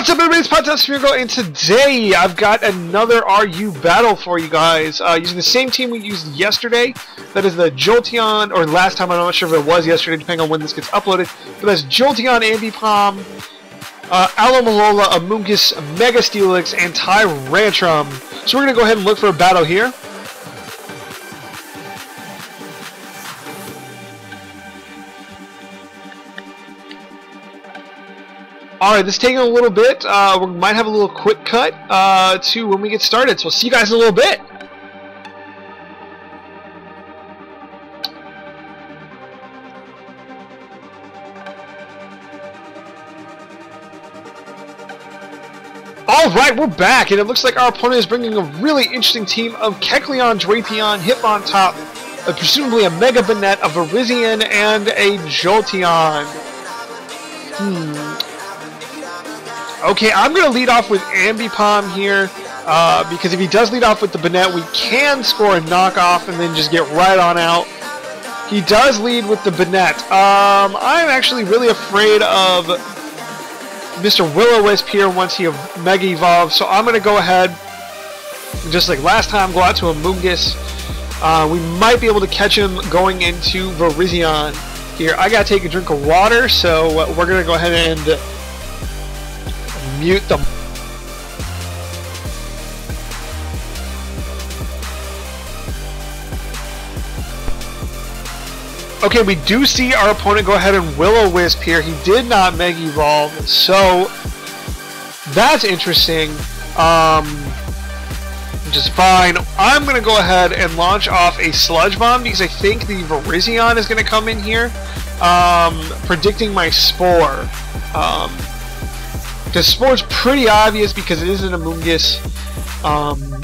What's up, everybody? It's Pallet Town Smeargle, and today I've got another RU battle for you guys using the same team we used yesterday. That is the Jolteon, or last time, I'm not sure if it was yesterday, depending on when this gets uploaded. But that's Jolteon, Ambipom, Alomomola, Amoonguss, Mega Steelix, and Tyrantrum. So we're going to go ahead and look for a battle here. Alright, this is taking a little bit. We might have a little quick cut to when we get started. So we'll see you guys in a little bit. Alright, we're back, and it looks like our opponent is bringing a really interesting team of Kecleon, Drapion, Hitmontop, presumably a Mega Banette, a Virizion, and a Jolteon. Okay, I'm going to lead off with Ambipom here, because if he does lead off with the Banette, we can score a knockoff and then just get right on out. He does lead with the Banette. I'm actually really afraid of Mr. Will-O-Wisp here once he Mega Evolves, so I'm going to go ahead, just like last time, go out to Amoonguss. We might be able to catch him going into Virizion here. I got to take a drink of water, so we're going to go ahead and mute them. Okay, we do see our opponent go ahead and Will-O-Wisp here. He did not Mega Evolve, so that's interesting. Which is fine. I'm going to go ahead and launch off a Sludge Bomb because I think the Virizion is going to come in here, predicting my Spore. The Spore's pretty obvious because it is an Amoonguss.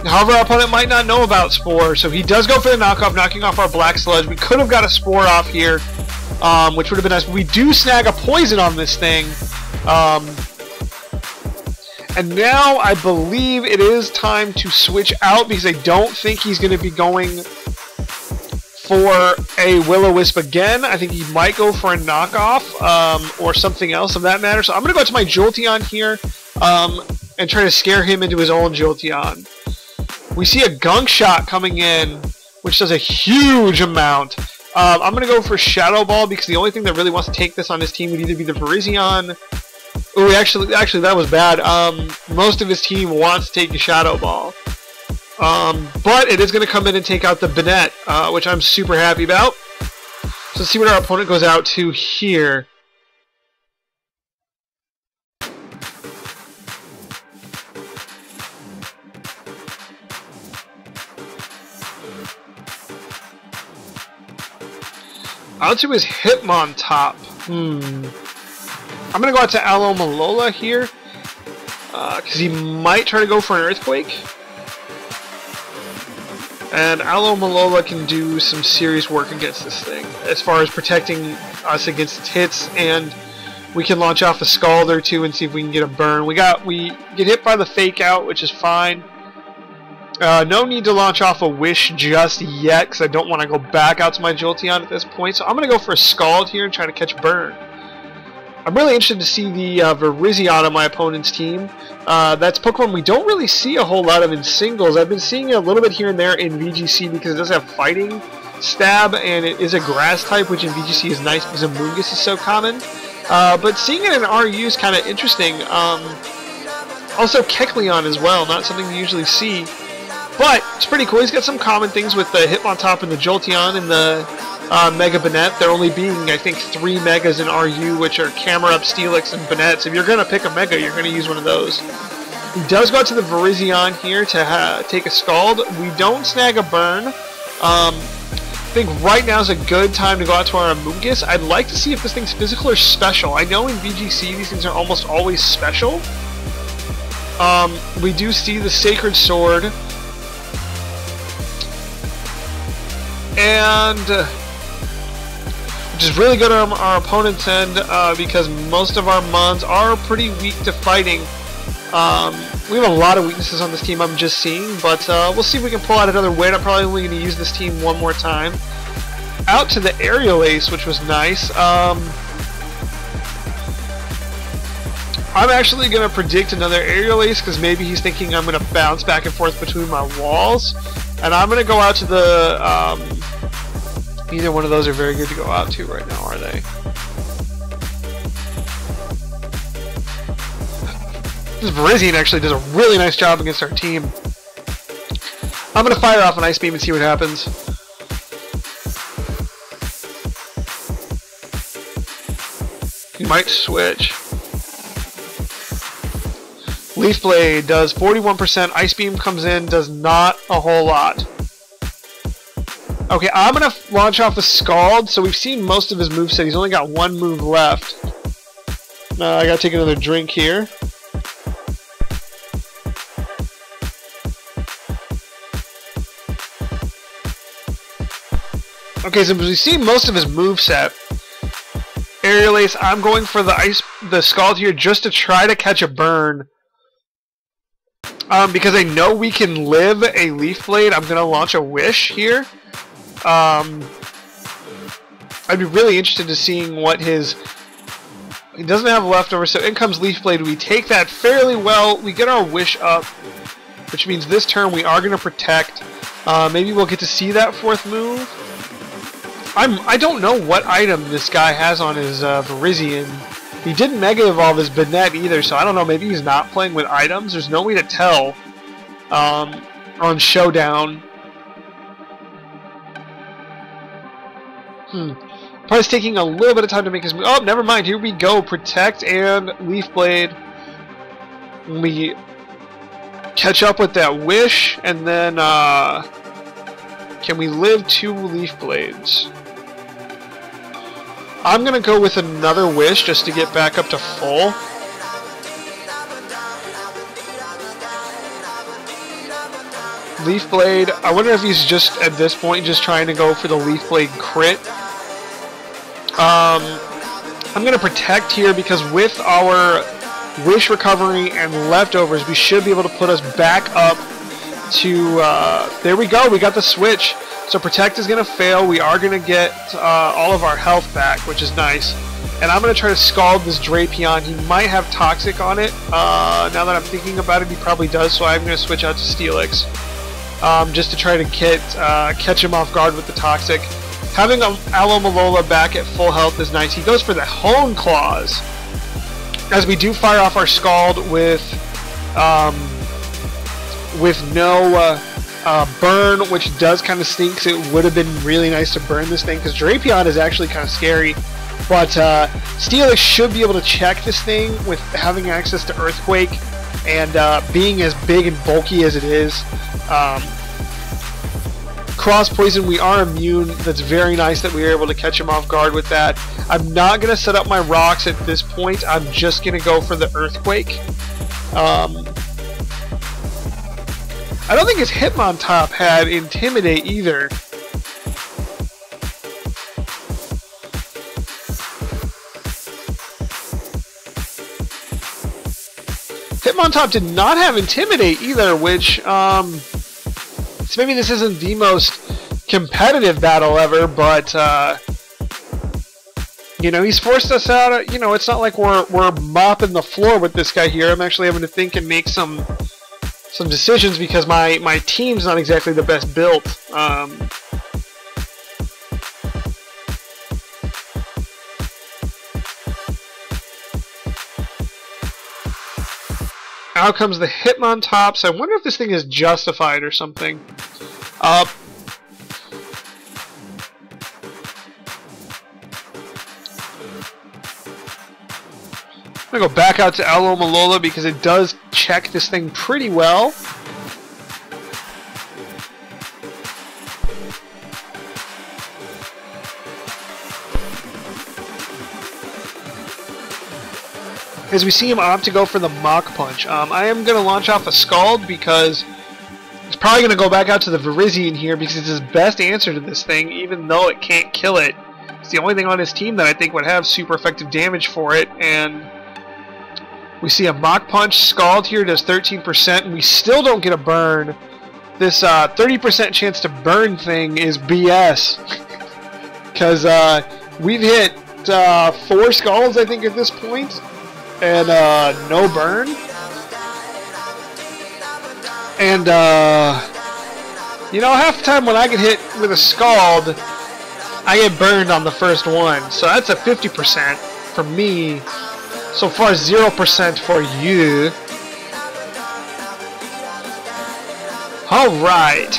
However, our opponent might not know about Spore, so he does go for the knockoff, knocking off our Black Sludge. We could have got a Spore off here, which would have been nice. But we do snag a Poison on this thing. And now I believe it is time to switch out because I don't think he's going to be going for a Will-O-Wisp again. I think he might go for a knockoff or something else of that matter. So I'm going to go to my Jolteon here and try to scare him into his own Jolteon. We see a Gunk Shot coming in, which does a huge amount. I'm going to go for Shadow Ball because the only thing that really wants to take this on his team would either be the Virizion. Oh, actually, that was bad. Most of his team wants to take a Shadow Ball. But it is going to come in and take out the Banette, which I'm super happy about. So let's see what our opponent goes out to here. Out to his Hitmontop. I'm going to go out to Alomomola here, because he might try to go for an Earthquake. And Alomomola can do some serious work against this thing, as far as protecting us against its hits, and we can launch off a Scald or two and see if we can get a burn. We get hit by the Fake Out, which is fine. No need to launch off a Wish just yet, because I don't want to go back out to my Jolteon at this point. So I'm going to go for a Scald here and try to catch Burn. I'm really interested to see the Virizion on my opponent's team. That's Pokemon we don't really see a whole lot of in singles. I've been seeing it a little bit here and there in VGC because it does have Fighting Stab, and it is a Grass type, which in VGC is nice because Amoonguss is so common. But seeing it in RU is kind of interesting. Also Kecleon as well, not something you usually see. But it's pretty cool. He's got some common things with the Hitmontop and the Jolteon and the Mega Banette. There only being, I think, 3 Megas in RU, which are Camera Up, Steelix, and Banette. So if you're going to pick a Mega, you're going to use one of those. He does go out to the Virizion here to take a Scald. We don't snag a Burn. I think right now is a good time to go out to our Amoonguss. I'd like to see if this thing's physical or special. I know in VGC these things are almost always special. We do see the Sacred Sword. And which is really good on our opponent's end because most of our Mons are pretty weak to fighting. We have a lot of weaknesses on this team I'm just seeing, but we'll see if we can pull out another win. I'm probably only going to use this team one more time. Out to the Aerial Ace, which was nice. I'm actually going to predict another aerial ace because maybe he's thinking I'm going to bounce back and forth between my walls. And I'm going to go out to the... neither one of those are very good to go out to right now, are they? This Virizion actually does a really nice job against our team. I'm going to fire off an Ice Beam and see what happens. He might switch. Leaf Blade does 41%. Ice Beam comes in, does not a whole lot. Okay, I'm going to launch off a Scald. So we've seen most of his moveset. He's only got one move left. I got to take another drink here. Okay, so we've seen most of his moveset. Aerial Ace, I'm going for the Scald here just to try to catch a burn. Because I know we can live a Leaf Blade, I'm going to launch a Wish here. I'd be really interested to seeing what his... He doesn't have leftover, so in comes Leaf Blade. We take that fairly well. We get our Wish up, which means this turn we are going to protect. Maybe we'll get to see that fourth move. I don't know what item this guy has on his Virizion. He didn't Mega Evolve his Banette either, so I don't know. Maybe he's not playing with items. There's no way to tell on Showdown. Probably taking a little bit of time to make his move. Oh, never mind. Here we go. Protect and Leaf Blade. We catch up with that Wish, and then can we live 2 Leaf Blades? I'm going to go with another Wish just to get back up to full. Leaf Blade. I wonder if he's just, at this point, just trying to go for the Leaf Blade crit. I'm going to protect here because with our Wish recovery and leftovers, we should be able to put us back up to... there we go. We got the switch. So Protect is going to fail. We are going to get all of our health back, which is nice. And I'm going to try to Scald this Drapion. He might have Toxic on it. Now that I'm thinking about it, he probably does. So I'm going to switch out to Steelix just to try to catch him off guard with the Toxic. Having Alomomola back at full health is nice. He goes for the Hone Claws. As we do fire off our Scald with no... burn, which does kind of stink, because it would have been really nice to burn this thing, because Drapion is actually kind of scary. But Steelix should be able to check this thing with having access to Earthquake and being as big and bulky as it is. Cross Poison, we are immune. That's very nice that we were able to catch him off guard with that. I'm not going to set up my rocks at this point. I'm just going to go for the Earthquake. I don't think his Hitmontop had Intimidate either. Hitmontop did not have Intimidate either, which, so maybe this isn't the most competitive battle ever, but, you know, he's forced us out. You know, it's not like we're mopping the floor with this guy here. I'm actually having to think and make some decisions because my team's not exactly the best built. Out comes the Hitmontops. I wonder if this thing is justified or something. I'm going to go back out to Alomomola because it does check this thing pretty well. As we see him opt to go for the Mach Punch. I am going to launch off a Scald because he's probably going to go back out to the Virizion here because it's his best answer to this thing, even though it can't kill it. It's the only thing on his team that I think would have super effective damage for it, and we see a Mach Punch. Scald here does 13%, and we still don't get a burn. This 30% chance to burn thing is BS. Because we've hit 4 Scalds, I think, at this point. And no burn. And you know, half the time when I get hit with a Scald, I get burned on the first one. So that's a 50% for me. So far, 0% for you. Alright.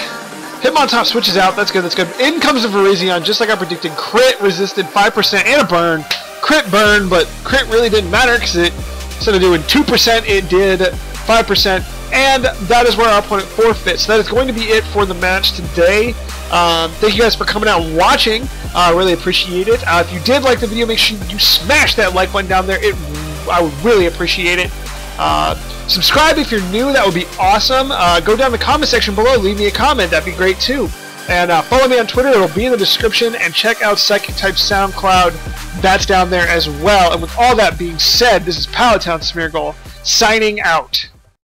Hitmontop switches out. That's good, that's good. In comes the Virizion, just like I predicted. Crit resisted 5% and a burn. Crit burn, but crit really didn't matter because it, instead of doing 2%, it did 5%. And that is where our opponent forfeits. So that is going to be it for the match today. Thank you guys for coming out and watching. I really appreciate it. If you did like the video, make sure you smash that like button down there. I would really appreciate it. Subscribe if you're new. That would be awesome. Go down in the comment section below. Leave me a comment. That'd be great too. And follow me on Twitter. It'll be in the description. And check out Psychic Type SoundCloud. That's down there as well. And with all that being said, this is Pallet Town Smeargle signing out.